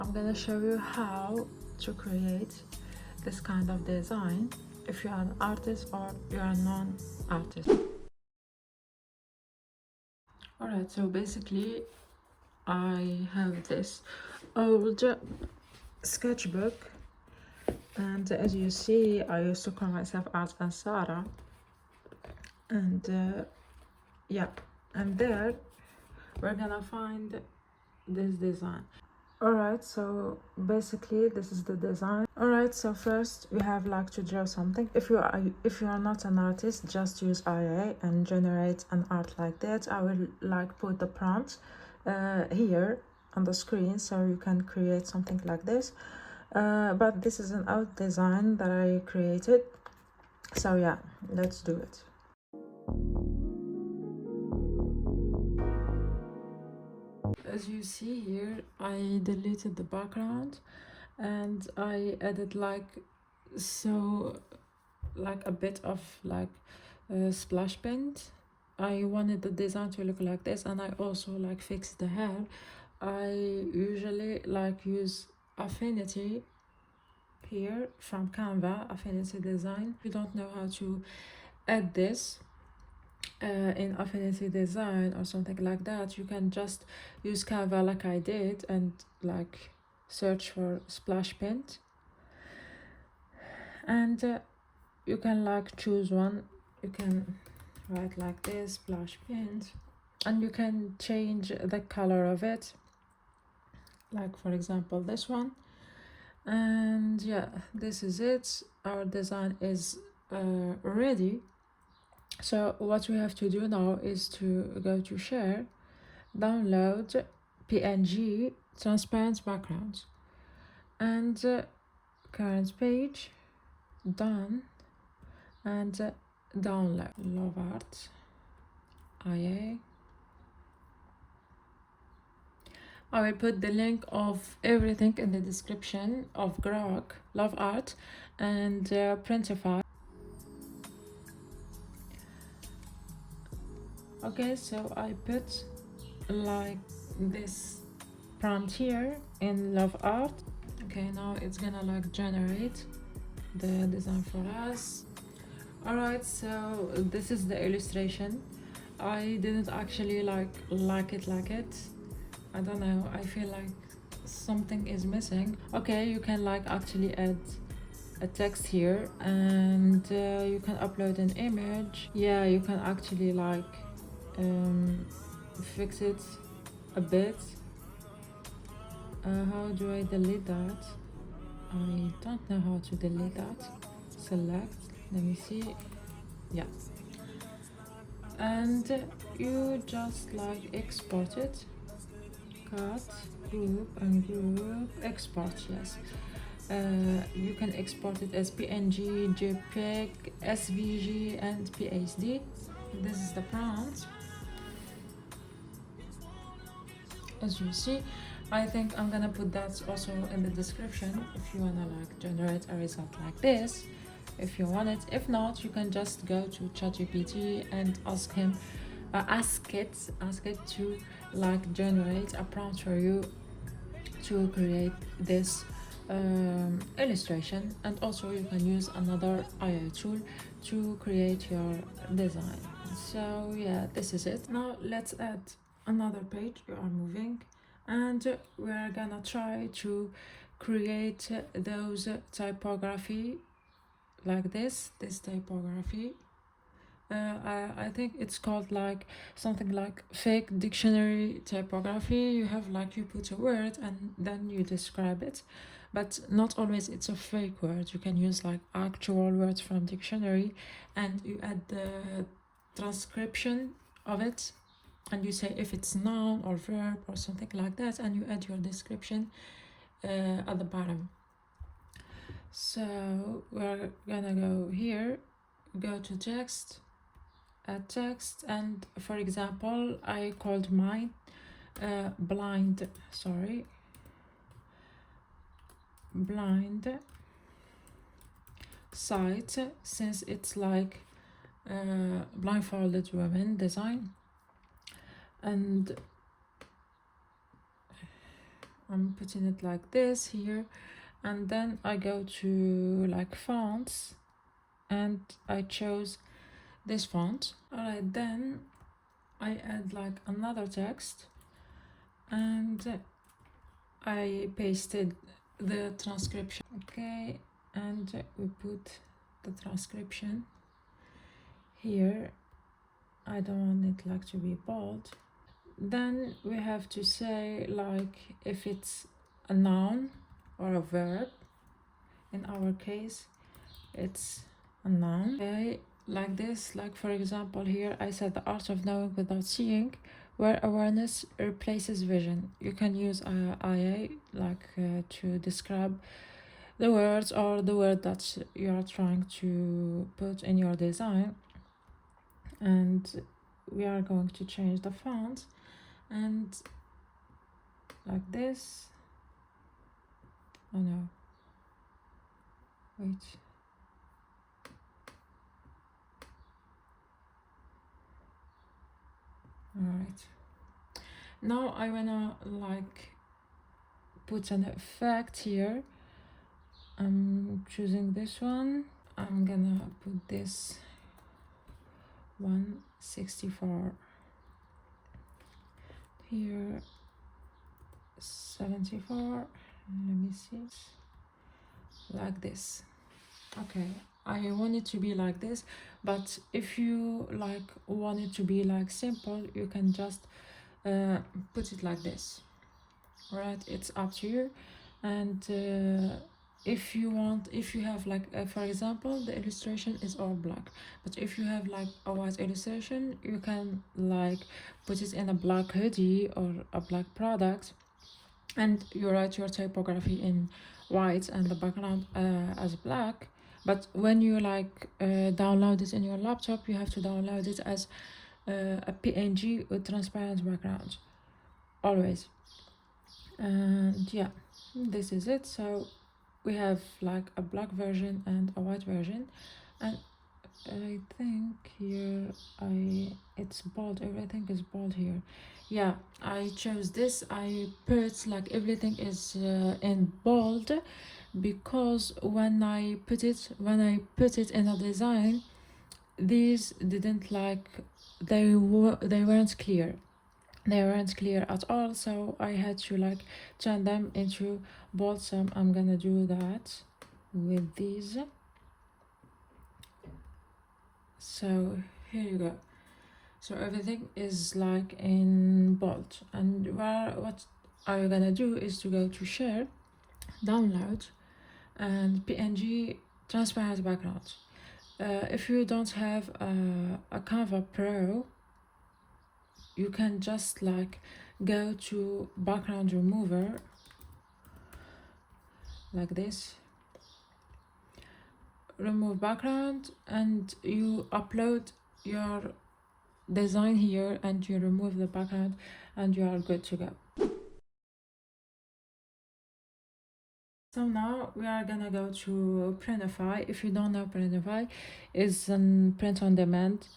I'm gonna show you how to create this kind of design if you are an artist or you are a non-artist. Alright, so basically I have this old sketchbook, and as you see I used to call myself Art and Sarah, and yeah, and there we're gonna find this design. Alright, so basically this is the design. Alright, so first we have like to draw something. If you are not an artist, just use IA and generate an art like that. I will like put the prompt here on the screen so you can create something like this. But this is an old design that I created. So yeah, let's do it. As you see here, I deleted the background and I added like a bit of like splash paint. I wanted the design to look like this, and I also like fixed the hair. I usually like use Affinity here from Canva, Affinity Design. If you don't know how to add this in Affinity Design or something like that, you can just use Canva like I did and like search for splash paint, and you can like choose one. You can write like this, splash paint, and you can change the color of it, like for example this one. And yeah, this is it. Our design is ready. So what we have to do now is to go to share, download PNG transparent background, and current page, done, and download Loveart Ai. I will put the link of everything in the description of Grok, Loveart, and Printify. Okay, so I put like this prompt here in Loveart. Okay, now it's gonna like generate the design for us. Alright, so this is the illustration. I didn't actually like it. I don't know, I feel like something is missing. Okay, you can like actually add a text here, and you can upload an image. Yeah, you can actually like fix it a bit. How do I delete that? I don't know how to delete that. Select, let me see. Yeah, and you just like export it, cut, group, and group, export. Yes, you can export it as PNG, JPEG, SVG, and PSD. This is the prompt. As you see, I think I'm gonna put that also in the description if you wanna like generate a result like this, if you want it. If not, you can just go to ChatGPT and ask it to like generate a prompt for you to create this illustration. And also you can use another AI tool to create your design. So yeah, this is it. Now let's add another page. You are moving, and we're gonna try to create those typography like this typography. I think it's called like something like fake dictionary typography. You have like, you put a word and then you describe it, but not always it's a fake word. You can use like actual words from dictionary, and you add the transcription of it, and you say if it's noun or verb or something like that, and you add your description at the bottom. So we're gonna go here, go to text, add text, and for example I called mine blind site, since it's like blindfolded women design. And I'm putting it like this here, and then I go to like fonts and I chose this font. Alright, then I add like another text and I pasted the transcription. Okay, and we put the transcription here. I don't want it like to be bold. Then we have to say like if it's a noun or a verb. In our case it's a noun. Okay, like this, like for example here I said the art of knowing without seeing, where awareness replaces vision. You can use IA like to describe the words or the word that you are trying to put in your design. And we are going to change the font and like this. Oh no, wait. Alright, now I wanna like put an effect here. I'm choosing this one. I'm gonna put this 164 here, 74. Let me see, like this. Okay, I want it to be like this, but if you like want it to be like simple, you can just put it like this. Right, it's up to you. And if you have like for example the illustration is all black, but if you have like a white illustration, you can like put it in a black hoodie or a black product, and you write your typography in white and the background as black. But when you like download it in your laptop, you have to download it as a PNG with transparent background always. And yeah, this is it. So we have like a black version and a white version, and I think here it's bold, everything is bold here. Yeah, I chose this. I put like everything is in bold, because when I put it in a design, these didn't like, they weren't clear. They weren't clear at all, so I had to like turn them into bold. So I'm gonna do that with these. So here you go. So everything is like in bold. And what are you gonna do is to go to share, download, and PNG transparent background. If you don't have a Canva Pro, you can just like go to background remover like this, remove background, and you upload your design here and you remove the background and you are good to go. So now we are gonna go to Printify. If you don't know, Printify is a print on demand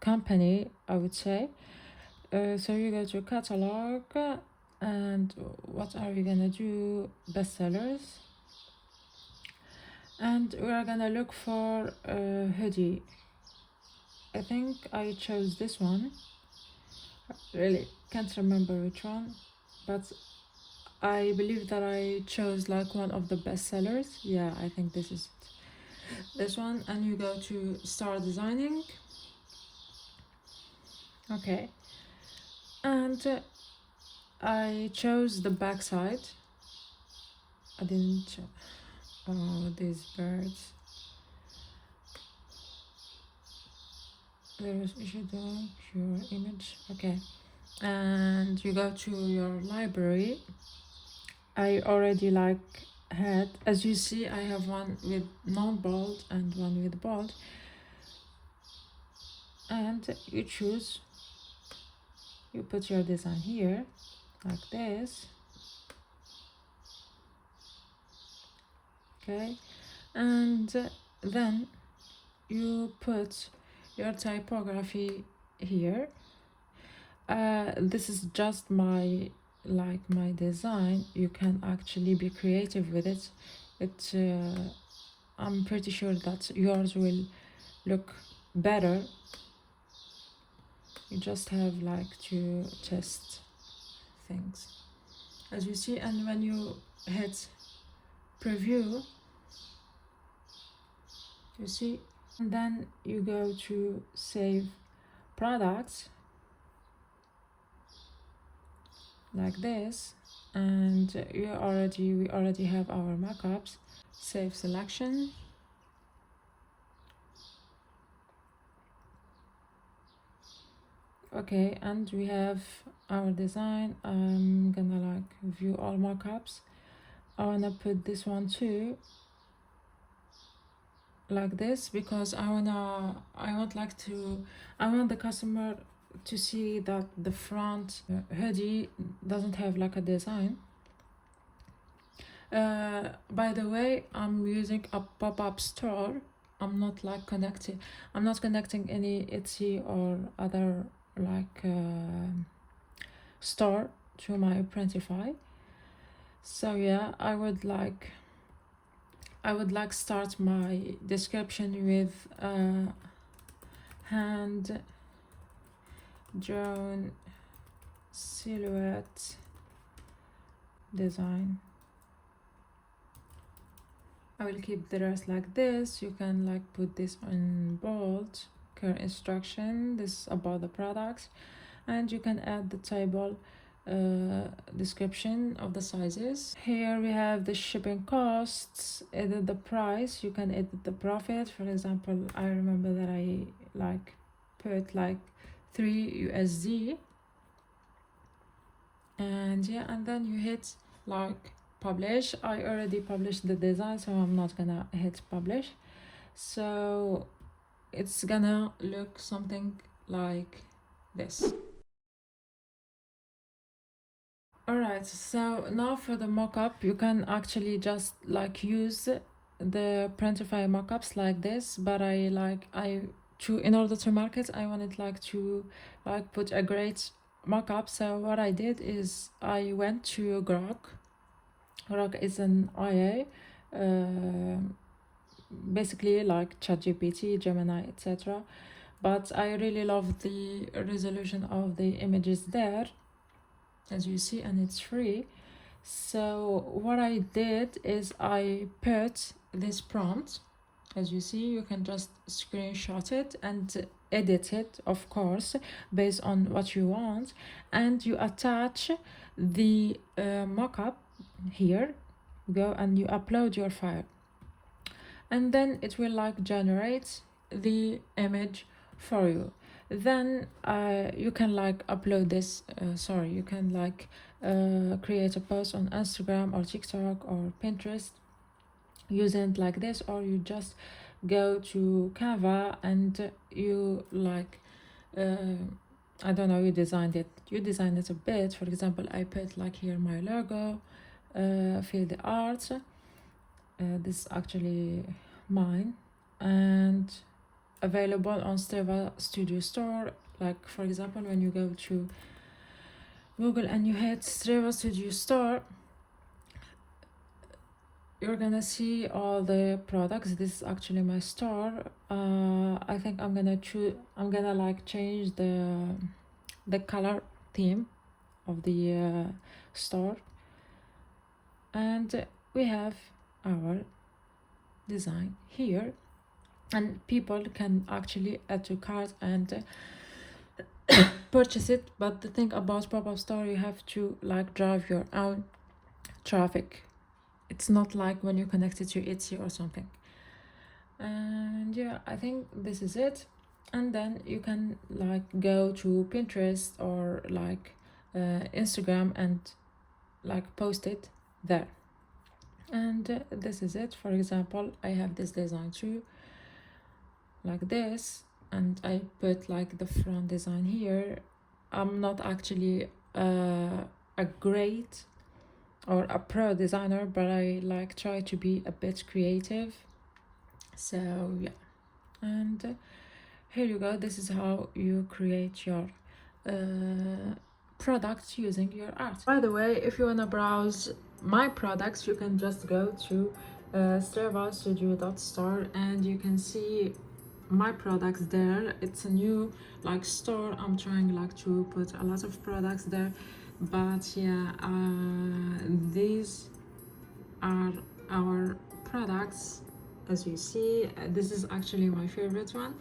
company, I would say. So you go to catalog, and what are we gonna do? Bestsellers, and we are gonna look for a hoodie. I think I chose this one. Really can't remember which one, but I believe that I chose like one of the bestsellers. Yeah, I think this is it. This one. And you go to start designing. Okay, and I chose the back side. I didn't oh, these birds. There is issue doing your image. Okay, and you go to your library. I already like had, as you see, I have one with non-bold and one with bold, and you choose, you put your design here like this. Okay, and then you put your typography here. This is just my like my design, you can actually be creative with it. I'm pretty sure that yours will look better. You just have like to test things, as you see. And when you hit preview, you see, and then you go to save products like this, and we already have our mockups. Save selection. Okay, and we have our design. I'm gonna like view all mockups. I wanna put this one too like this, because I want the customer to see that the front hoodie doesn't have like a design. By the way, I'm using a pop-up store. I'm not connecting any Etsy or other store to my Printify. So yeah, I would like start my description with hand drawn silhouette design. I will keep the rest like this. You can like put this in bold. Current instruction, this is about the products, and you can add the table description of the sizes. Here we have the shipping costs, edit the price, you can edit the profit. For example, I remember that I put 3 USD, and yeah, and then you hit publish. I already published the design, so I'm not gonna hit publish. So it's gonna look something like this. Alright, so now for the mockup, you can actually just use the printify mockups like this, but in order to market, I wanted to put a great mockup. So what I did is I went to Grok. Grok is an IA, basically like ChatGPT, Gemini, etc. But I really love the resolution of the images there, as you see, and it's free. So what I did is I put this prompt. As you see, you can just screenshot it and edit it, of course, based on what you want, and you attach the mockup here. Go and you upload your file, and then it will generate the image for you. Then you can upload this, you can create a post on Instagram or TikTok or Pinterest using it like this, or you just go to Canva and you I don't know, you designed it a bit. For example, I put here my logo, feel the art. This is actually mine, and available on Streva Studio Store. For example, when you go to Google and you hit Streva Studio Store, you're gonna see all the products. This is actually my store. I think I'm gonna change the color theme of the store, and we have our design here, and people can actually add to cart and purchase it. But the thing about pop-up store, you have to drive your own traffic. It's not like when you connect it to Etsy or something. And yeah, I think this is it. And then you can go to Pinterest or Instagram and post it there. And this is it. For example, I have this design too, like this, and I put the front design here. I'm not actually a great or a pro designer, but I try to be a bit creative. So yeah, and here you go. This is how you create your products using your art. By the way, if you want to browse my products, you can just go to streva.studio.store and you can see my products there. It's a new like store. I'm trying like to put a lot of products there, but yeah, these are our products. As you see, this is actually my favorite one.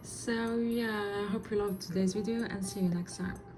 So yeah, I hope you loved today's video and see you next time.